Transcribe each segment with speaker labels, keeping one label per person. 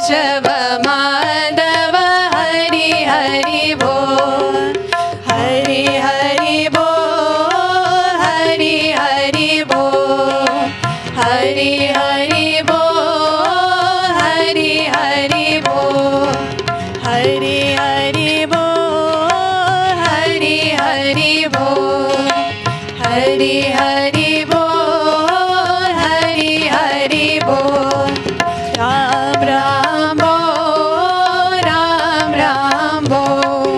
Speaker 1: केशव माधव हरि हरि बोल, हरि हरि बोल, हरि हरि बोल, हरि हरि बोल, हरि हरि बोल, हरि हरि बोल, हरि हरि बोल, हरि हरि बोल, हरि हरि बोल, राम राम बोल, राम राम बोल,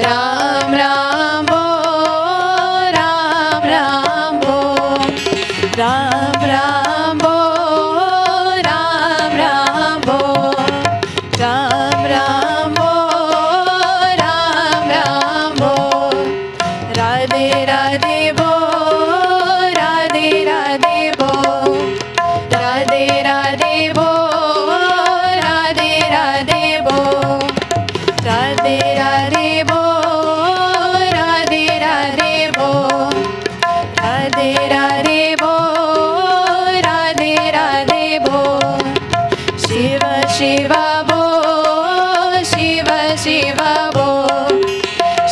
Speaker 1: राम राम बोल, राम राम बोल, राम राम बोल, राम राम बोल, राम राम बोल, राम राम बोल, राधे राधे बोल, राधे राधे बोल, राधे राधे बोल, राधे राधे बोल, राधे राधे बोल, राधे राधे बोल, राधे राधे बोल, राधे राधे बोल, शिव शिव बोल, शिव शिव बोल,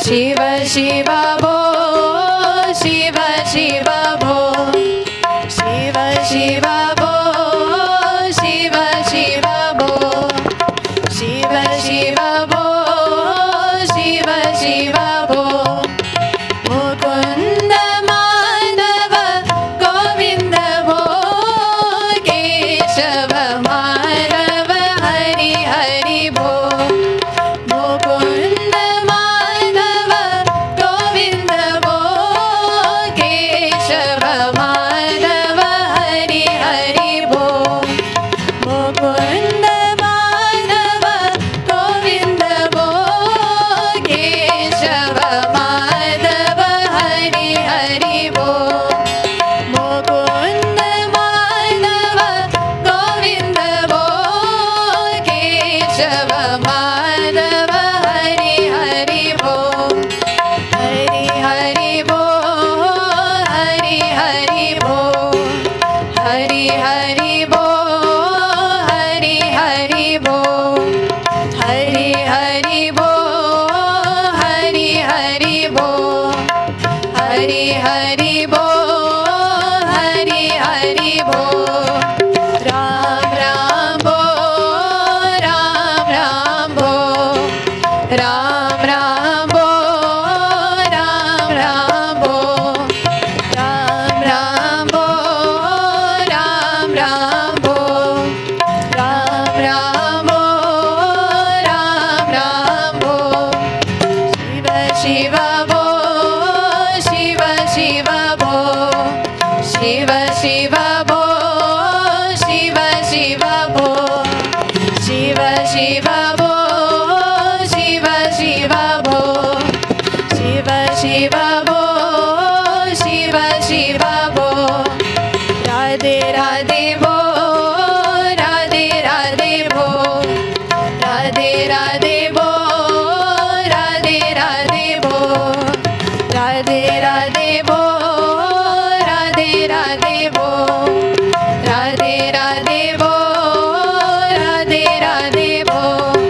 Speaker 1: शिव शिव बोल, शिव शिव बोल, शिव शिव बोल, शिव शिव बोल, शिव शिव बोल, शिव शिव बोल, मुकुंद माधव गोविंद बोल, केशव माधव हरि हरि बोल, मुकुंद माधव गोविंद बोल, केशव माधव हरि हरि बोल, मुकुंद माधव गोविंद बोल, केशव माधव हरि हरि बोल, मुकुंद माधव गोविंद बोल, केशव माधव हरि हरि बोल, हरि हरि बोल, हरि हरि बोल, हरि हरि बोल, हरि हरि बोल, हरि हरि बोल, हरि हरि बोल, हरि हरि बोल, हरि हरि बोल, राम राम बोल, राम राम बोल, राम राम बोल, राम राम बोल, राम राम बोल, राम राम बोल, राम राम बोल, राम राम बोल, शिव शिव बोल, शिव शिव बोल, शिव शिव बोल, शिव शिव बोल, शिव शिव बोल, शिव शिव बोल, शिव शिव बोल, शिव शिव बोल, राधे राधे बोल, राधे राधे बोल, राधे राधे बोल, राधे राधे बोल, राधे राधे बोल, राधे राधे बोल, राधे राधे बोल, राधे राधे बोल,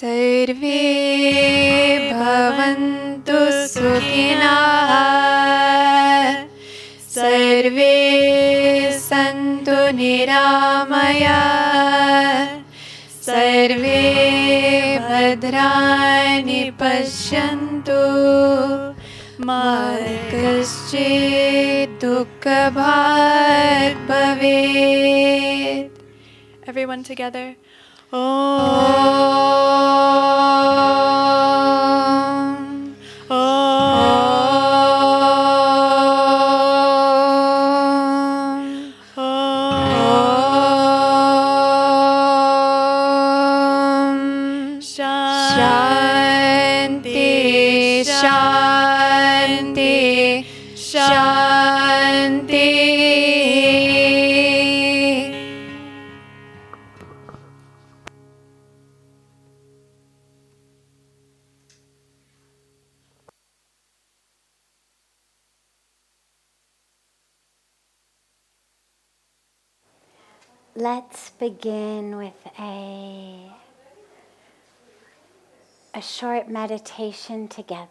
Speaker 1: सर्वे भवन्तु सुखिनः सर्वे सन्तु निरामयाः सर्वे भद्राणि पश्यन्तु मा कश्चित् दुःखभाग् भवेत्. Everyone together. Om. Om. Om. Shanti. Shanti. Shanti.
Speaker 2: Let's begin with a a short meditation together.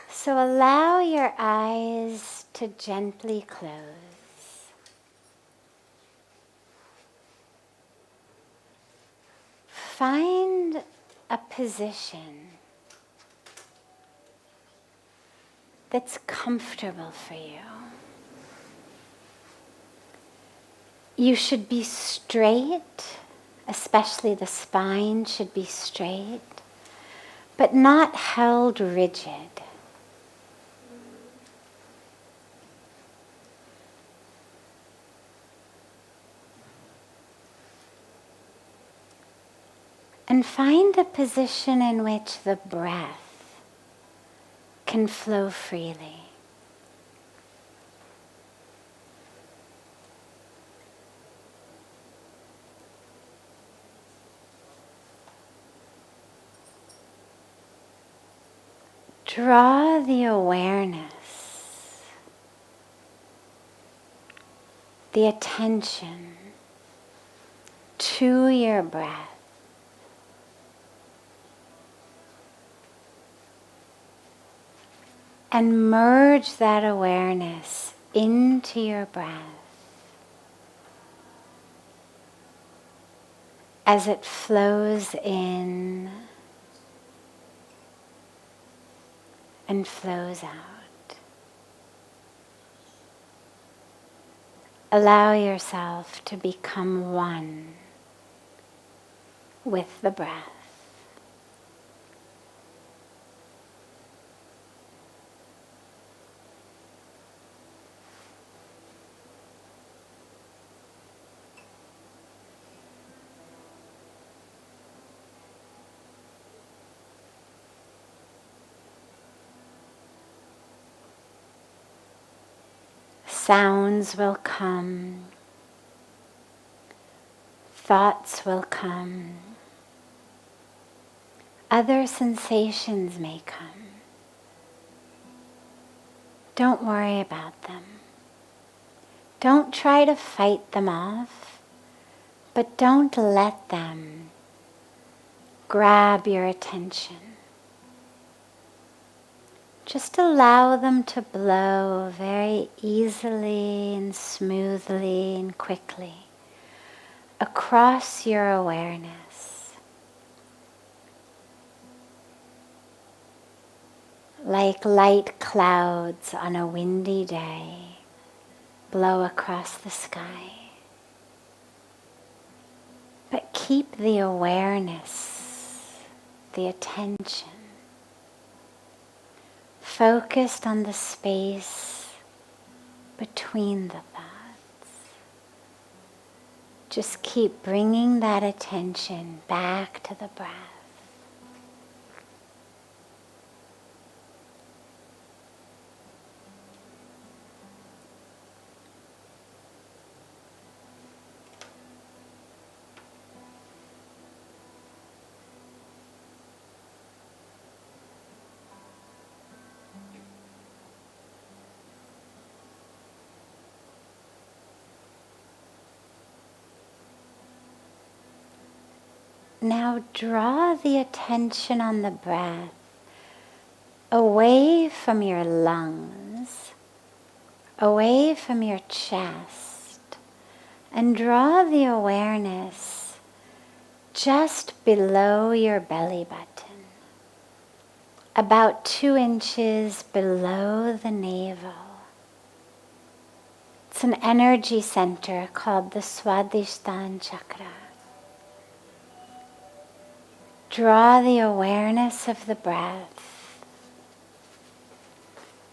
Speaker 2: So allow your eyes to gently close. Find a position that's comfortable for you. You should be straight, especially the spine should be straight, but not held rigid. And find a position in which the breath can flow freely. Draw the awareness, the attention to your breath. And merge that awareness into your breath as it flows in and flows out. Allow yourself to become one with the breath. Sounds will come, thoughts will come, other sensations may come. Don't worry about them. Don't try to fight them off, but don't let them grab your attention. Just allow them to blow very easily and smoothly and quickly across your awareness. Like light clouds on a windy day, blow across the sky. But keep the awareness, the attention, focused on the space between the thoughts. Just keep bringing that attention back to the breath. Now draw the attention on the breath away from your lungs, away from your chest, and draw the awareness just below your belly button, about 2 inches below the navel. It's an energy center called the Swadhisthana chakra. Draw the awareness of the breath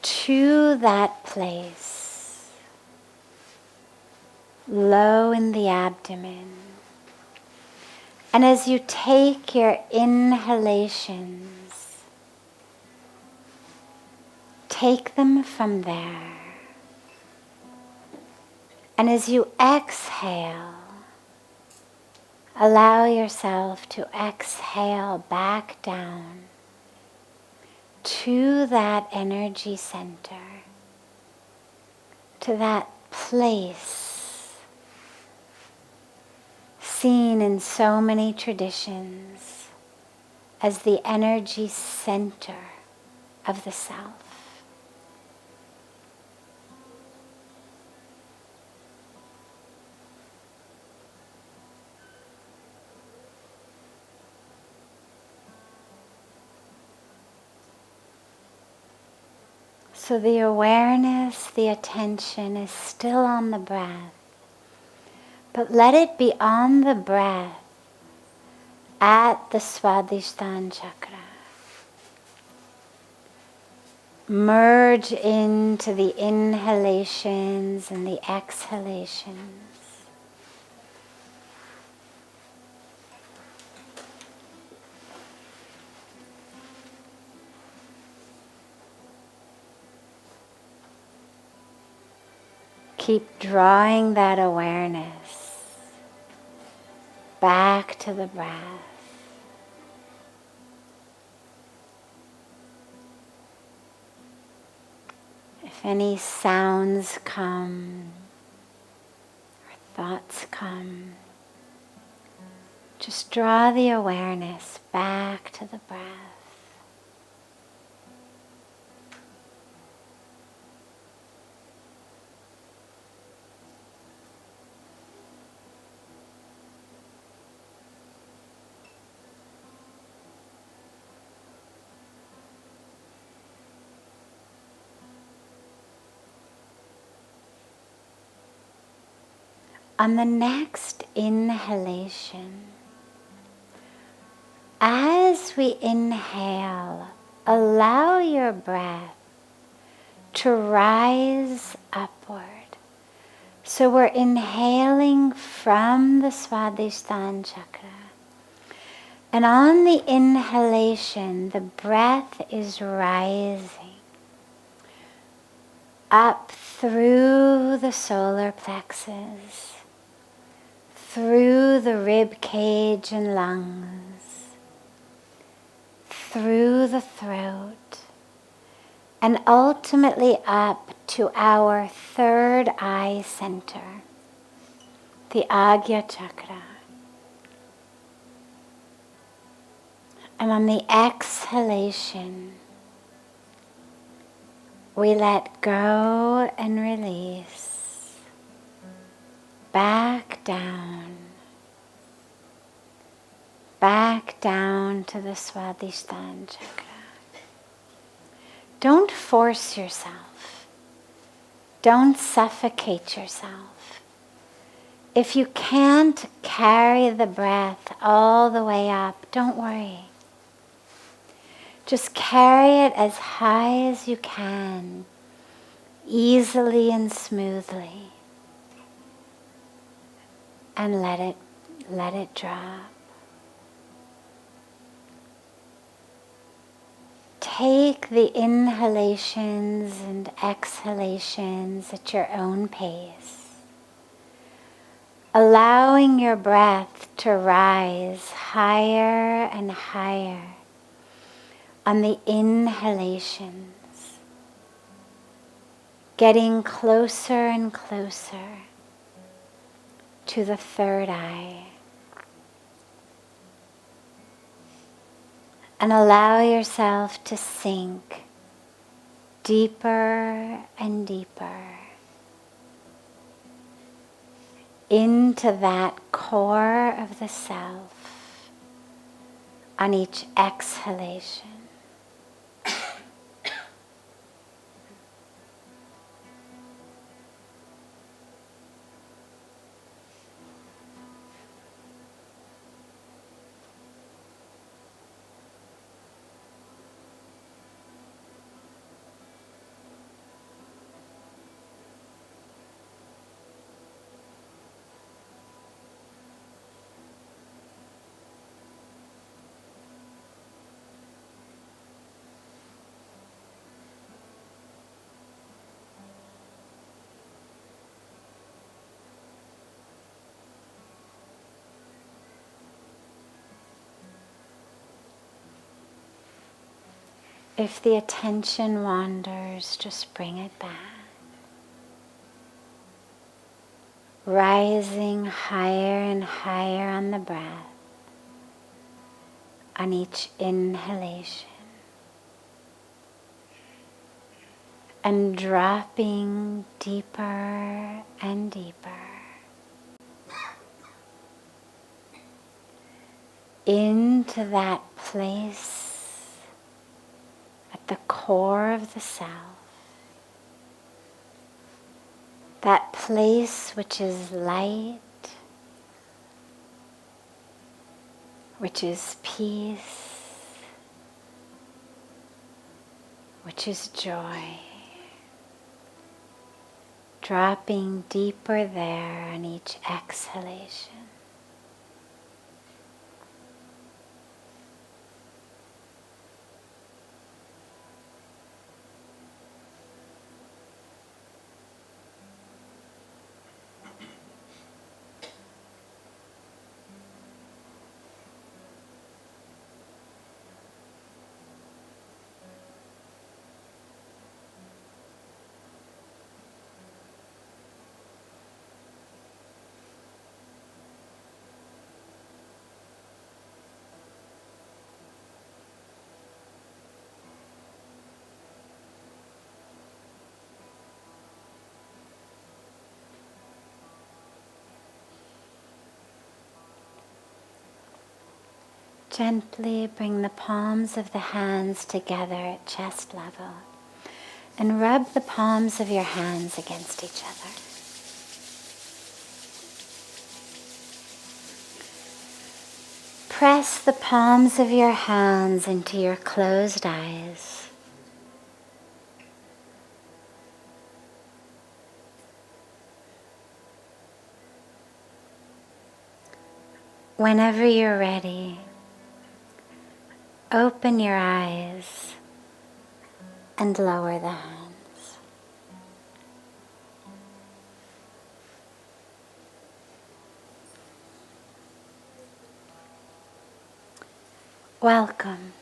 Speaker 2: to that place, low in the abdomen. And as you take your inhalations, take them from there. And as you exhale, allow yourself to exhale back down to that energy center, to that place seen in so many traditions as the energy center of the self. So the awareness, the attention is still on the breath, but let it be on the breath at the Swadhisthana chakra. Merge into the inhalations and the exhalations. Keep drawing that awareness back to the breath. If any sounds come or thoughts come, just draw the awareness back to the breath. On the next inhalation, as we inhale, allow your breath to rise upward. So we're inhaling from the Swadhisthana chakra. And on the inhalation, the breath is rising up through the solar plexus, through the rib cage and lungs, through the throat, and ultimately up to our third eye center, the Agya chakra. And on the exhalation, we let go and release. Back down to the Swadhisthana chakra. Don't force yourself. Don't suffocate yourself. If you can't carry the breath all the way up, don't worry. Just carry it as high as you can, easily and smoothly. And let it drop. Take the inhalations and exhalations at your own pace, allowing your breath to rise higher and higher on the inhalations, getting closer and closer to the third eye. And allow yourself to sink deeper and deeper into that core of the self on each exhalation. If the attention wanders, just bring it back. rising higher and higher on the breath, on each inhalation, and dropping deeper and deeper into that place at the core of the self, that place which is light, which is peace, which is joy. Dropping deeper there on each exhalation. Gently bring the palms of the hands together at chest level and rub the palms of your hands against each other. Press the palms of your hands into your closed eyes. Whenever you're ready, open your eyes and lower the hands. Welcome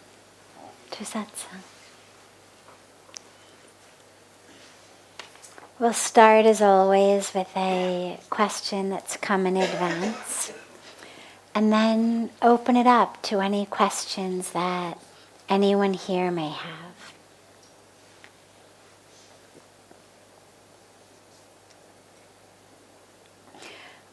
Speaker 2: to Satsang. We'll start as always with a question that's come in advance, and then open it up to any questions that anyone here may have.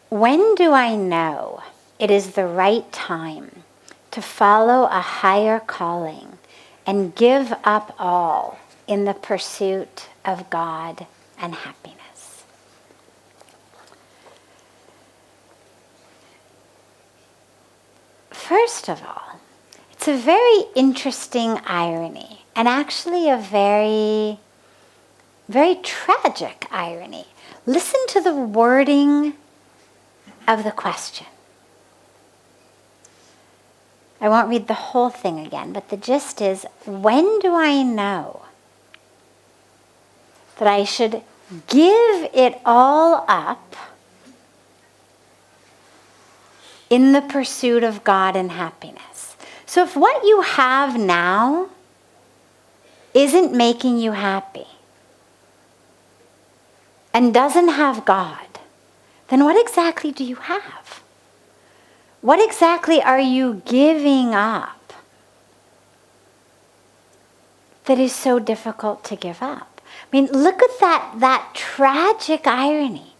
Speaker 2: When do I know it is the right time to follow a higher calling and give up all in the pursuit of God and happiness? First of all, it's a very interesting irony, and actually a very, very tragic irony. Listen to the wording of the question. I won't read the whole thing again, but the gist is, when do I know that I should give it all up in the pursuit of God and happiness? So if what you have now isn't making you happy and doesn't have God, then what exactly do you have? What exactly are you giving up that is so difficult to give up? I mean, look at that tragic irony.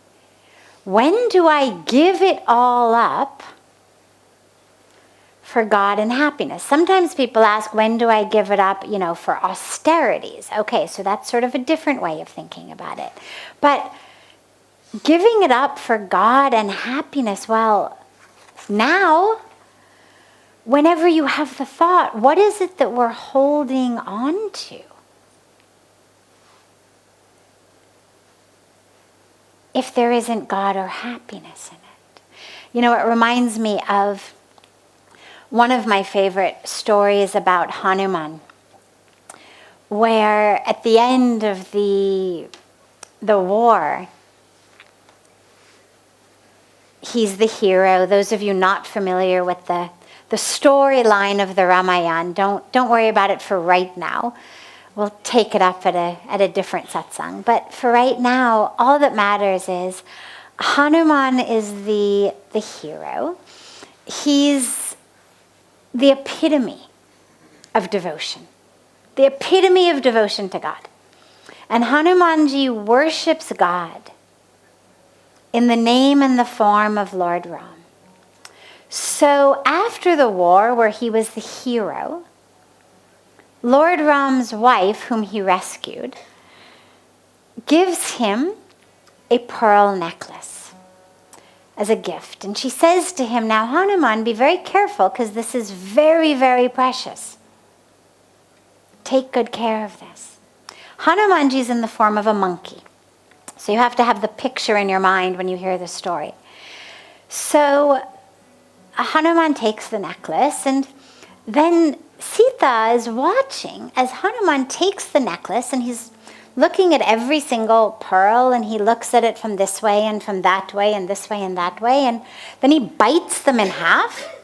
Speaker 2: When do I give it all up for God and happiness? Sometimes people ask, when do I give it up, for austerities? Okay, so that's sort of a different way of thinking about it. But giving it up for God and happiness, well, now, whenever you have the thought, what is it that we're holding on to? If there isn't God or happiness in it. It reminds me of one of my favorite stories about Hanuman, where at the end of the war, he's the hero. Those of you not familiar with the storyline of the Ramayana, don't worry about it for right now. We'll take it up at a different satsang. But for right now, all that matters is Hanuman is the hero. He's the epitome of devotion. The epitome of devotion to God. And Hanumanji worships God in the name and the form of Lord Ram. So after the war, where he was the hero, Lord Ram's wife, whom he rescued, gives him a pearl necklace as a gift. And she says to him, now Hanuman, be very careful, because this is very, very precious. Take good care of this. Hanumanji is in the form of a monkey. So you have to have the picture in your mind when you hear the story. So Hanuman takes the necklace, and then Sita is watching as Hanuman takes the necklace, and he's looking at every single pearl, and he looks at it from this way and from that way and this way and that way, and then he bites them in half,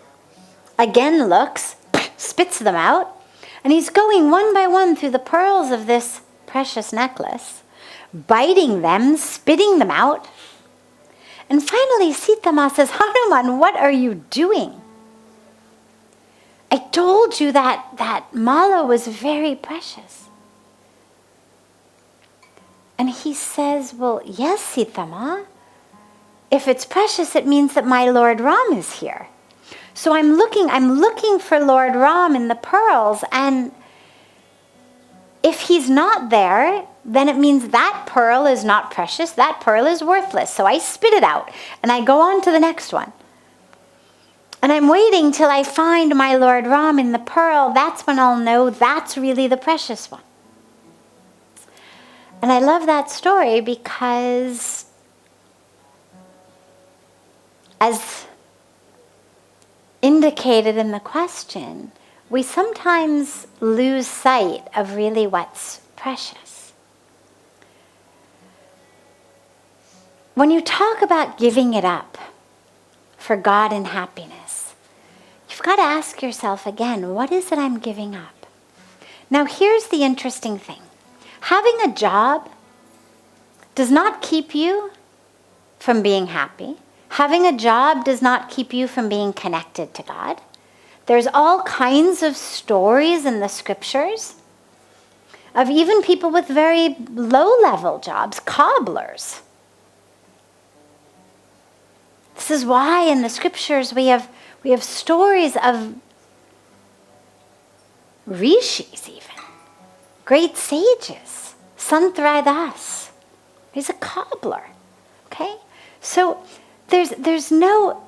Speaker 2: again looks, spits them out, and he's going one by one through the pearls of this precious necklace, biting them, spitting them out. And finally Sita Ma says, Hanuman, what are you doing? I told you that mala was very precious. And he says, well, yes, Sita Ma. If it's precious, it means that my Lord Ram is here. So I'm looking for Lord Ram in the pearls, and if he's not there, then it means that pearl is not precious, that pearl is worthless. So I spit it out, and I go on to the next one. And I'm waiting till I find my Lord Ram in the pearl. That's when I'll know that's really the precious one. And I love that story because, as indicated in the question, we sometimes lose sight of really what's precious. When you talk about giving it up for God and happiness, you've got to ask yourself again, what is it I'm giving up? Now here's the interesting thing. Having a job does not keep you from being happy. Having a job does not keep you from being connected to God. There's all kinds of stories in the scriptures of even people with very low-level jobs, cobblers. This is why in the scriptures we have stories of rishis even, great sages. Santraya Das, he's a cobbler. Okay? So there's no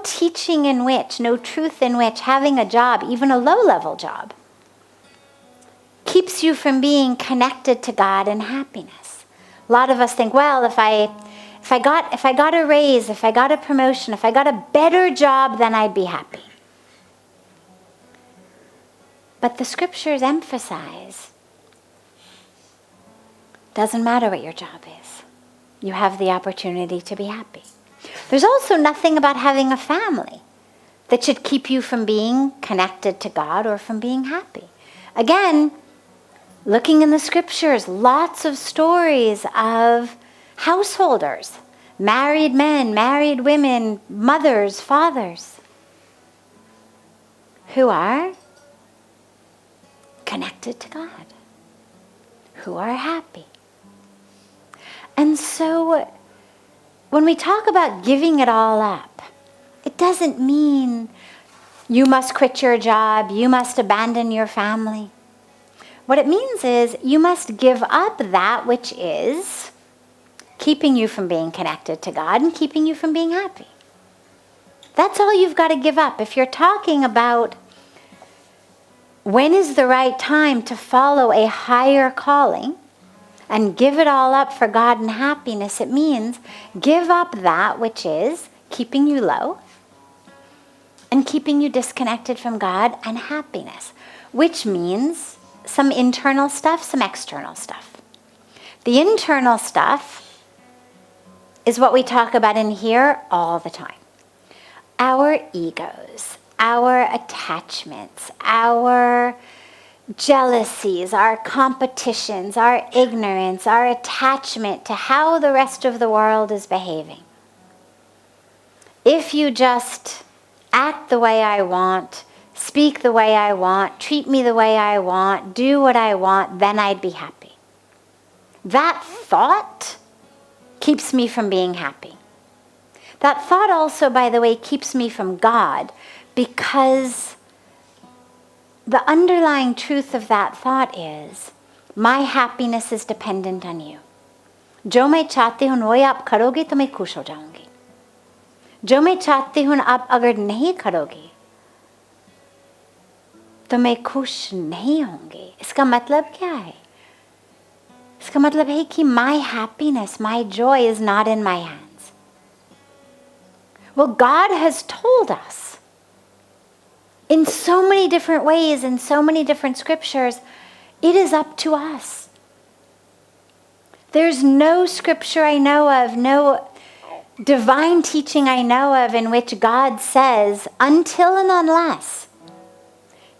Speaker 2: teaching in which, no truth in which having a job, even a low-level job, keeps you from being connected to God and happiness. A lot of us think, well, if I got a raise, if I got a promotion, if I got a better job, then I'd be happy. But the scriptures emphasize, doesn't matter what your job is. You have the opportunity to be happy. There's also nothing about having a family that should keep you from being connected to God or from being happy. Again, looking in the scriptures, lots of stories of householders, married men, married women, mothers, fathers, who are connected to God, who are happy. And so when we talk about giving it all up, it doesn't mean you must quit your job, you must abandon your family. What it means is you must give up that which is keeping you from being connected to God and keeping you from being happy. That's all you've got to give up. If you're talking about when is the right time to follow a higher calling and give it all up for God and happiness, it means give up that which is keeping you low and keeping you disconnected from God and happiness, which means some internal stuff, some external stuff. The internal stuff is what we talk about in here all the time. Our egos, our attachments, our jealousies, our competitions, our ignorance, our attachment to how the rest of the world is behaving. If you just act the way I want, speak the way I want, treat me the way I want, do what I want, then I'd be happy. That thought keeps me from being happy. That thought also, by the way, keeps me from God, because the underlying truth of that thought is, my happiness is dependent on you. जो मैं चाहती हूँ वो आप करोगे तो मैं खुश हो जाऊंगी. जो मैं चाहती हूँ आप अगर नहीं करोगे तो मैं खुश नहीं होंगी. इसका मतलब क्या है? इसका मतलब है कि my happiness, my joy is not in my hands. Well, God has told us in so many different ways, in so many different scriptures, it is up to us. There's no scripture I know of, no divine teaching I know of in which God says, until and unless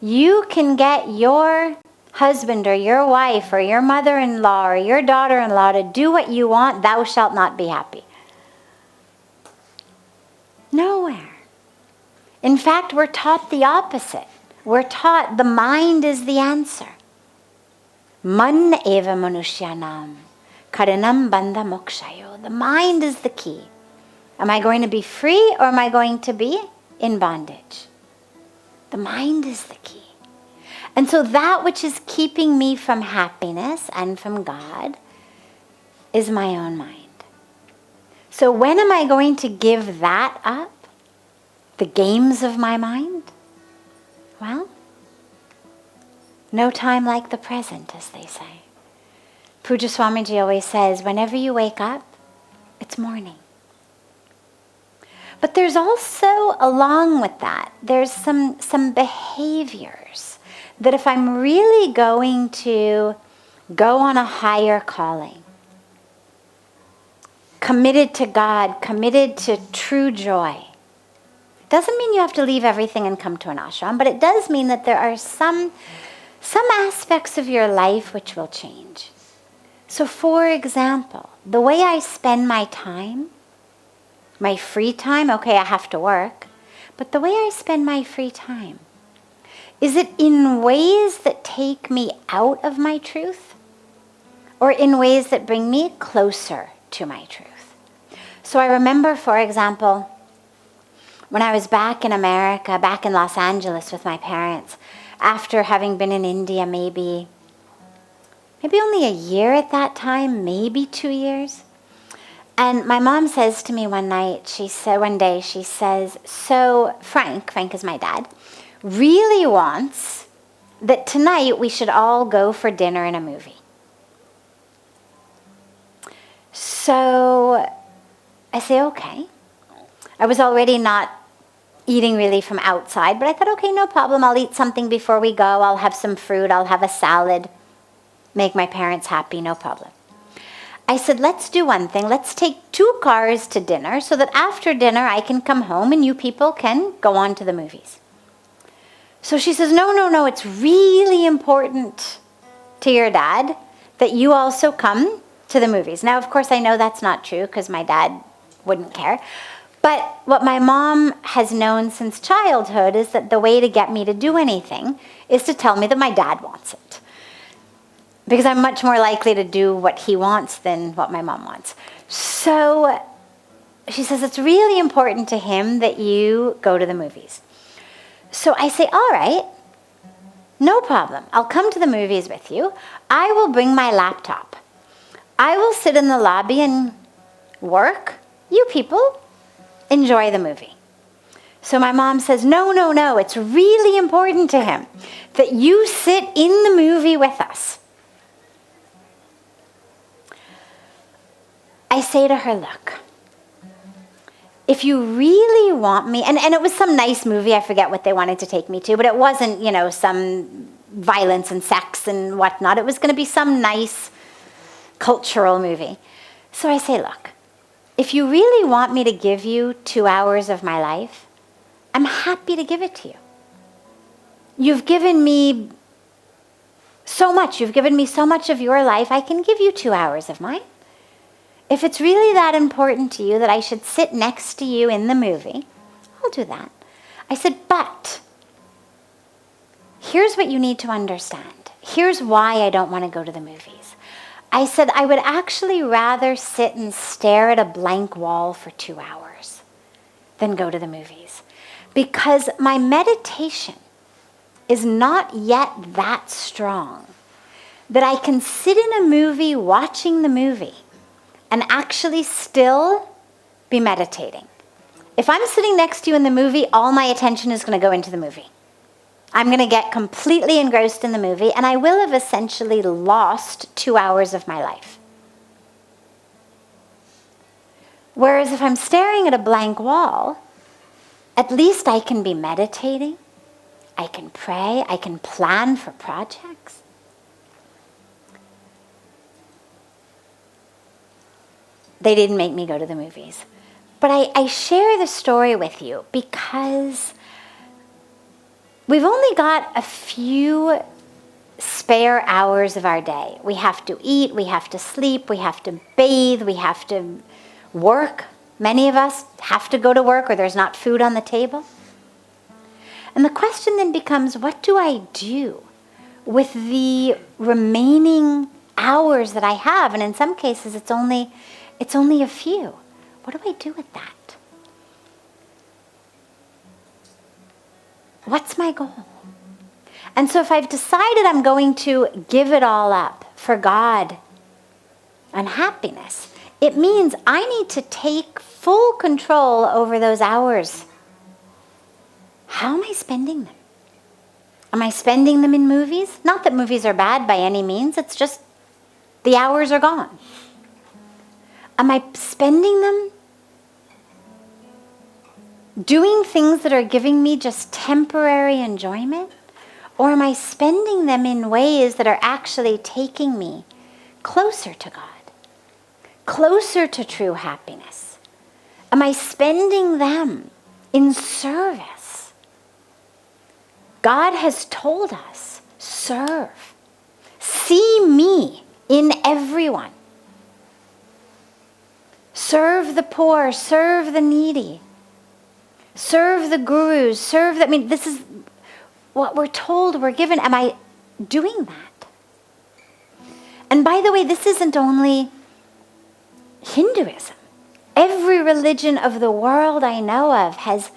Speaker 2: you can get your husband or your wife or your mother-in-law or your daughter-in-law to do what you want, thou shalt not be happy. Nowhere. In fact, we're taught the opposite. We're taught the mind is the answer. Man eva manushyanam karanam bandha mokshayo. The mind is the key. Am I going to be free or am I going to be in bondage? The mind is the key. And so that which is keeping me from happiness and from God is my own mind. So when am I going to give that up? The games of my mind? Well, no time like the present, as they say. Pujya Swamiji always says, whenever you wake up, it's morning. But there's also, along with that, there's some behaviors that if I'm really going to go on a higher calling, committed to God, committed to true joy, doesn't mean you have to leave everything and come to an ashram, but it does mean that there are some aspects of your life which will change. So for example, the way I spend my time, my free time, okay, I have to work, but the way I spend my free time, is it in ways that take me out of my truth or in ways that bring me closer to my truth? So I remember, for example, when I was back in America, back in Los Angeles with my parents, after having been in India maybe only a year at that time, maybe 2 years. And my mom says to me one day, she says, so Frank is my dad, really wants that tonight we should all go for dinner and a movie. So I say, okay. I was already not eating really from outside, but I thought, okay, no problem. I'll eat something before we go. I'll have some fruit. I'll have a salad. Make my parents happy, no problem. I said, let's do one thing. Let's take 2 cars to dinner so that after dinner I can come home and you people can go on to the movies. So she says, no, it's really important to your dad that you also come to the movies. Now, of course, I know that's not true because my dad wouldn't care. But what my mom has known since childhood is that the way to get me to do anything is to tell me that my dad wants it. Because I'm much more likely to do what he wants than what my mom wants. So she says it's really important to him that you go to the movies. So I say, all right, no problem. I'll come to the movies with you. I will bring my laptop. I will sit in the lobby and work. You people enjoy the movie. So my mom says, no, it's really important to him that you sit in the movie with us. I say to her, look, if you really want me, and it was some nice movie, I forget what they wanted to take me to, but it wasn't, some violence and sex and whatnot. It was going to be some nice cultural movie. So I say, look, if you really want me to give you 2 hours of my life, I'm happy to give it to you. You've given me so much. You've given me so much of your life. I can give you 2 hours of mine. If it's really that important to you that I should sit next to you in the movie, I'll do that. I said, but here's what you need to understand. Here's why I don't want to go to the movies. I said, I would actually rather sit and stare at a blank wall for 2 hours than go to the movies. Because my meditation is not yet that strong that I can sit in a movie watching the movie and actually still be meditating. If I'm sitting next to you in the movie, all my attention is going to go into the movie. I'm going to get completely engrossed in the movie, and I will have essentially lost 2 hours of my life. Whereas if I'm staring at a blank wall, at least I can be meditating, I can pray, I can plan for projects. They didn't make me go to the movies. But I share the story with you because we've only got a few spare hours of our day. We have to eat, we have to sleep, we have to bathe, we have to work. Many of us have to go to work or there's not food on the table. And the question then becomes, what do I do with the remaining hours that I have? And in some cases, it's only a few. What do I do with that? What's my goal? And so if I've decided I'm going to give it all up for God and happiness, it means I need to take full control over those hours. How am I spending them? Am I spending them in movies? Not that movies are bad by any means, it's just the hours are gone. Am I spending them doing things that are giving me just temporary enjoyment? Or am I spending them in ways that are actually taking me closer to God, closer to true happiness? Am I spending them in service? God has told us, serve. See me in everyone. Serve the poor, serve the needy. Serve the gurus, this is what we're told, we're given. Am I doing that? And by the way, this isn't only Hinduism. Every religion of the world I know of has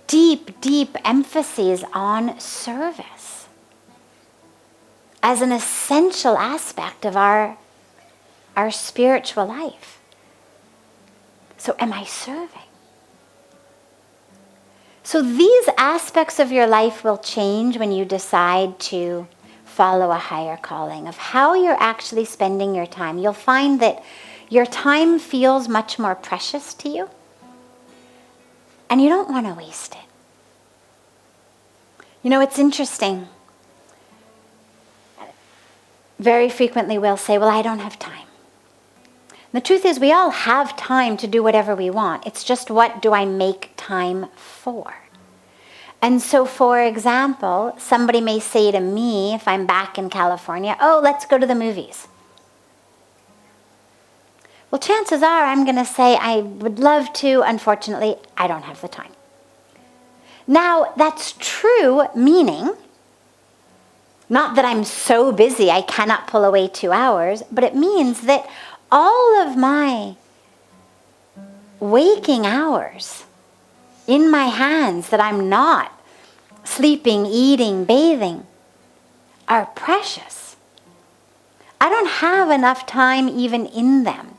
Speaker 2: deep, deep emphases on service as an essential aspect of our spiritual life. So am I serving? So these aspects of your life will change when you decide to follow a higher calling, of how you're actually spending your time. You'll find that your time feels much more precious to you, and you don't want to waste it. You know, it's interesting. Very frequently we'll say, well, I don't have time. The truth is, we all have time to do whatever we want. It's just, what do I make time for? And so, for example, somebody may say to me, if I'm back in California, oh, let's go to the movies. Well, chances are I'm going to say, I would love to. Unfortunately, I don't have the time. Now, that's true, meaning, not that I'm so busy I cannot pull away 2 hours, but it means that all of my waking hours in my hands that I'm not sleeping, eating, bathing are precious. I don't have enough time even in them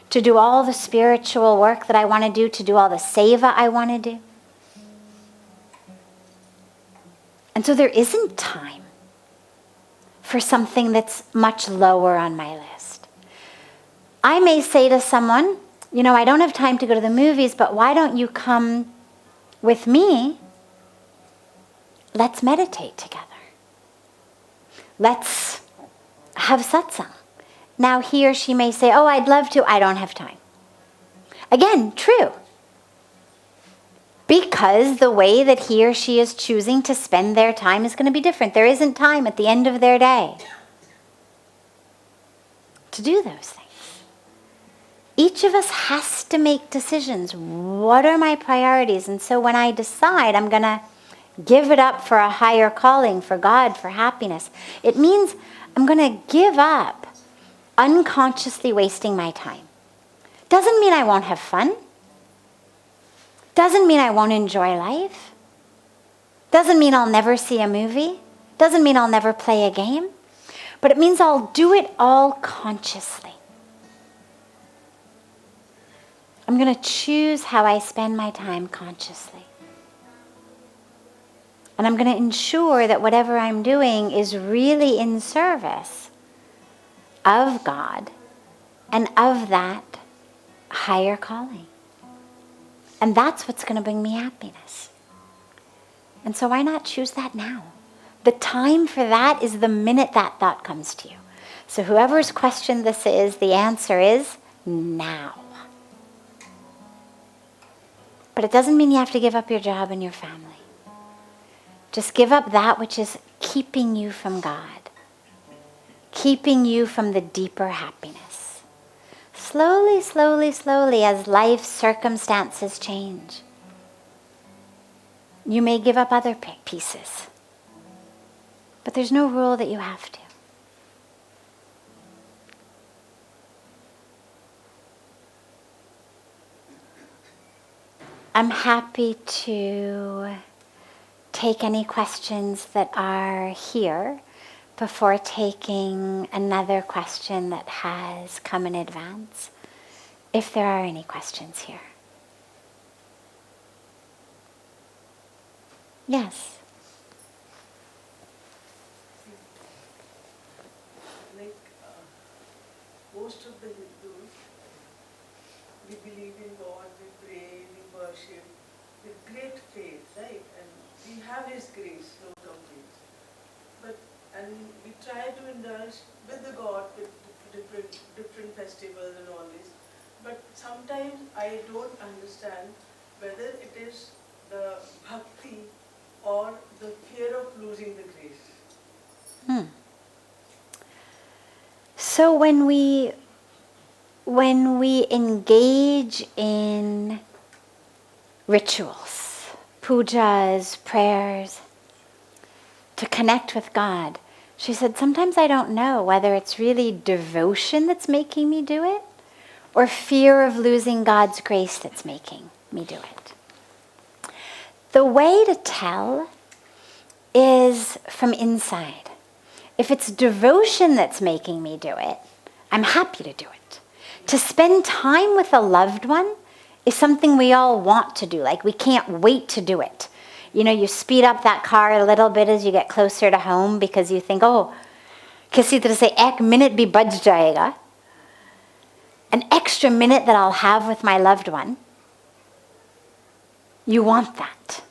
Speaker 2: to do all the spiritual work that I want to do all the seva I want to do. And so there isn't time for something that's much lower on my list. I may say to someone, you know, I don't have time to go to the movies, but why don't you come with me? Let's meditate together. Let's have satsang. Now he or she may say, oh, I'd love to. I don't have time. Again, true. Because the way that he or she is choosing to spend their time is going to be different. There isn't time at the end of their day to do those things. Each of us has to make decisions. What are my priorities? And so when I decide I'm going to give it up for a higher calling, for God, for happiness, it means I'm going to give up unconsciously wasting my time. Doesn't mean I won't have fun. Doesn't mean I won't enjoy life. Doesn't mean I'll never see a movie. Doesn't mean I'll never play a game. But it means I'll do it all consciously. I'm going to choose how I spend my time consciously. And I'm going to ensure that whatever I'm doing is really in service of God and of that higher calling. And that's what's going to bring me happiness. And so why not choose that now? The time for that is the minute that thought comes to you. So whoever's question this is, the answer is now. But it doesn't mean you have to give up your job and your family. Just give up that which is keeping you from God, keeping you from the deeper happiness. Slowly, slowly, slowly, as life circumstances change, you may give up other pieces. But there's no rule that you have to. I'm happy to take any questions that are here before taking another question that has come in advance, if there are any questions here. Yes.
Speaker 3: Like most of the Hindus, we believe in God, we pray, we worship with great faith, right? And we have His grace, no complaints. And we try to indulge with the God with different festivals and all this. But sometimes I don't understand whether it is the bhakti or the fear of losing the grace.
Speaker 2: So when we engage in rituals, pujas, prayers, to connect with God, she said, sometimes I don't know whether it's really devotion that's making me do it or fear of losing God's grace that's making me do it. The way to tell is from inside. If it's devotion that's making me do it, I'm happy to do it. To spend time with a loved one is something we all want to do. Like, we can't wait to do it. You know, you speed up that car a little bit as you get closer to home because you think, oh, kisi tarah se ek minute bhi bach jayega. An extra minute that I'll have with my loved one. You want that.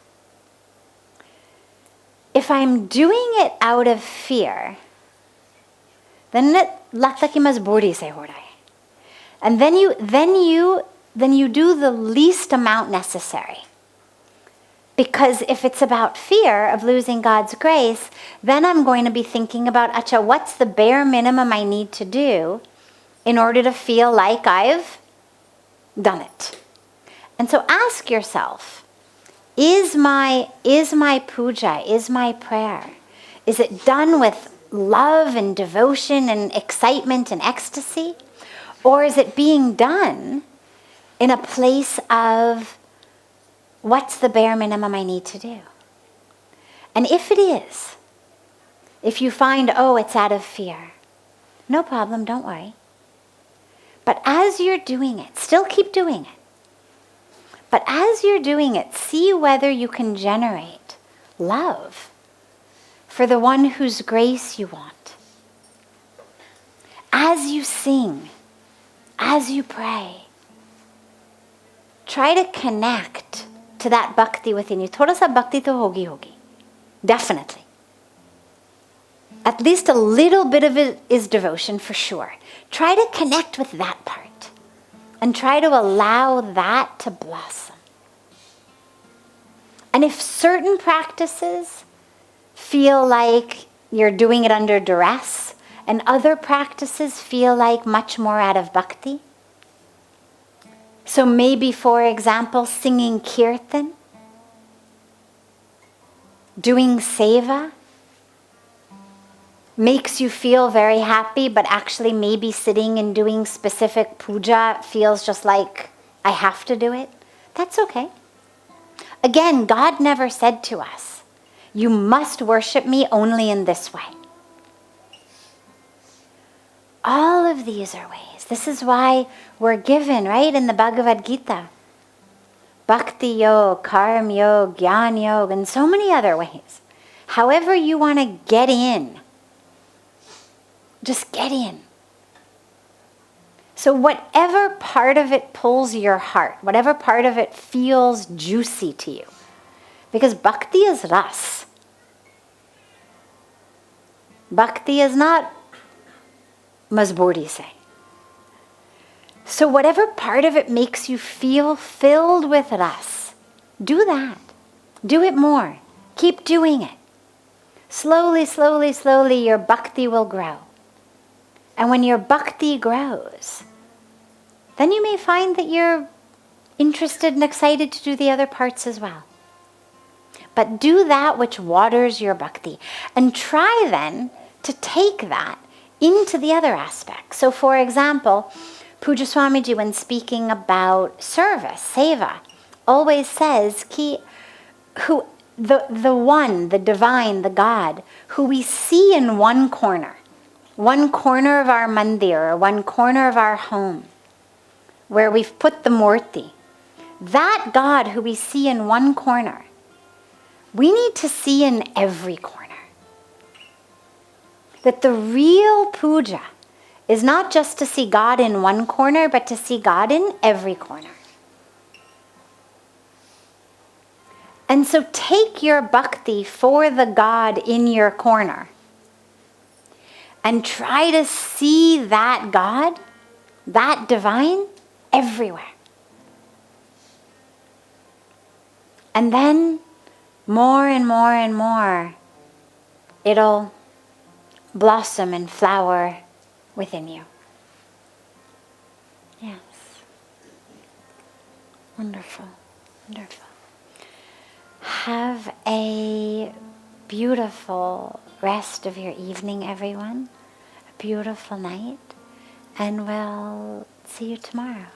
Speaker 2: If I'm doing it out of fear, then it lagta ki majboori se ho raha hai. And then you do the least amount necessary. Because if it's about fear of losing God's grace, then I'm going to be thinking about, acha, what's the bare minimum I need to do in order to feel like I've done it? And so ask yourself, is my puja, is my prayer, is it done with love and devotion and excitement and ecstasy? Or is it being done in a place of, what's the bare minimum I need to do? And if it is, if you find, oh, it's out of fear, no problem, don't worry. But as you're doing it, still keep doing it. But as you're doing it, see whether you can generate love for the one whose grace you want. As you sing, as you pray, try to connect to that bhakti within you. Thoda sa bhakti to hogi. Definitely. At least a little bit of it is devotion for sure. Try to connect with that part and try to allow that to blossom. And if certain practices feel like you're doing it under duress and other practices feel like much more out of bhakti. So maybe, for example, singing kirtan, doing seva, makes you feel very happy, but actually maybe sitting and doing specific puja feels just like I have to do it. That's okay. Again, God never said to us, you must worship me only in this way. All of these are ways. This is why we're given, right, in the Bhagavad Gita, Bhakti Yoga, Karma Yoga, Jnana Yoga, and so many other ways. However you want to get in, just get in. So whatever part of it pulls your heart, whatever part of it feels juicy to you, because bhakti is ras. Bhakti is not mazboori say. So whatever part of it makes you feel filled with ras, do that. Do it more. Keep doing it. Slowly, slowly, slowly, your bhakti will grow. And when your bhakti grows, then you may find that you're interested and excited to do the other parts as well. But do that which waters your bhakti. And try then to take that into the other aspects. So for example, Pujya Swamiji, when speaking about service, seva, always says, the one, the divine, the God, who we see in one corner of our mandir, or one corner of our home, where we've put the murti, that God who we see in one corner, we need to see in every corner. That the real puja is not just to see God in one corner, but to see God in every corner. And so take your bhakti for the God in your corner and try to see that God, that divine, everywhere. And then more and more and more, it'll blossom and flower within you. Yes. Wonderful. Wonderful. Have a beautiful rest of your evening, everyone. A beautiful night. And we'll see you tomorrow.